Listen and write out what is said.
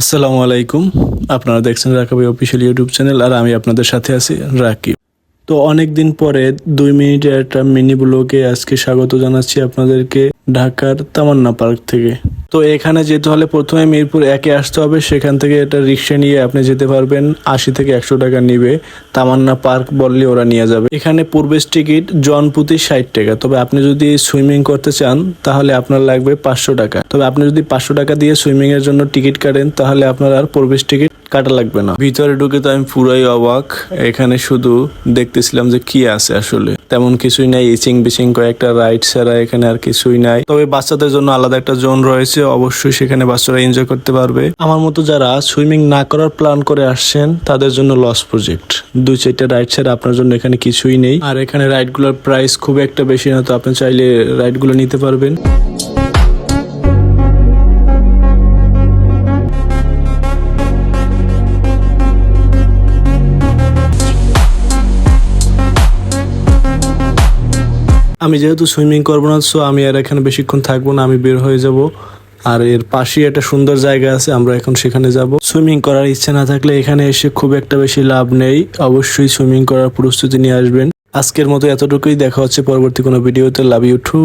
আসসালামু আলাইকুম। আপনারা দেখছেন রাকিব অফিসিয়াল ইউটিউব চ্যানেল, আর আমি আপনাদের সাথে আছি রাকিব। তো অনেক দিন পরে 2 মিনিটের একটা মিনি ব্লগে আজকে স্বাগত জানাচ্ছি আপনাদেরকে ঢাকার তামান্না পার্ক থেকে। তো এখানে যেতে হলে প্রথমে মিরপুর 1-এ আসতে হবে। সেখান থেকে একটা রিক্সা নিয়ে আপনি যেতে পারবেন। 80 থেকে 100 টাকা নিবে। তামান্না পার্ক বললে ওরা নিয়ে যাবে। এখানে প্রবেশ টিকিট জন প্রতি 60 টাকা। তবে আপনি যদি সুইমিং করতে চান তাহলে আপনার লাগবে 500 টাকা। তবে আপনি যদি 500 টাকা দিয়ে সুইমিং এর জন্য টিকিট কাটেন তাহলে আপনার আর প্রবেশ টিকিট কাটা লাগবে না। ভিতরে ঢুকে তো আমি পুরাই অবাক। এখানে শুধু দেখতেছিলাম যে কি আছে, আসলে তেমন কিছুই নাই। ইচিং বিচিং কয়েকটা রাইড ছাড়া এখানে আর কিছুই নাই। তবে বাচ্চাদের জন্য আলাদা একটা জোন রয়েছে, অবশ্যই সেখানে বাচ্চারা এনজয় করতে পারবে। আমার মতো যারা সুইমিং না করার প্ল্যান করে আসছেন তাদের জন্য লস প্রজেক্ট। 2-4টা রাইড ছাড়া আপনার জন্য এখানে কিছুই নেই। আর এখানে রাইডগুলোর প্রাইস খুব একটা বেশি না, তো আপনি চাইলে রাইডগুলো নিতে পারবেন। আমি যেহেতু সুইমিং করবো না, সো আমি আর এখানে বেশিক্ষণ থাকবো না, আমি বের হয়ে যাব। আর এর পাশেই একটা সুন্দর জায়গা আছে, আমরা এখন সেখানে যাব। সুইমিং করার ইচ্ছা না থাকলে এখানে এসে খুব একটা বেশি লাভ নেই। অবশ্যই সুইমিং করার প্রস্তুতি নিয়ে আসবেন। আজকের মতো এতটুকুই। দেখা হচ্ছে পরবর্তী কোনো ভিডিওতে। Love you two.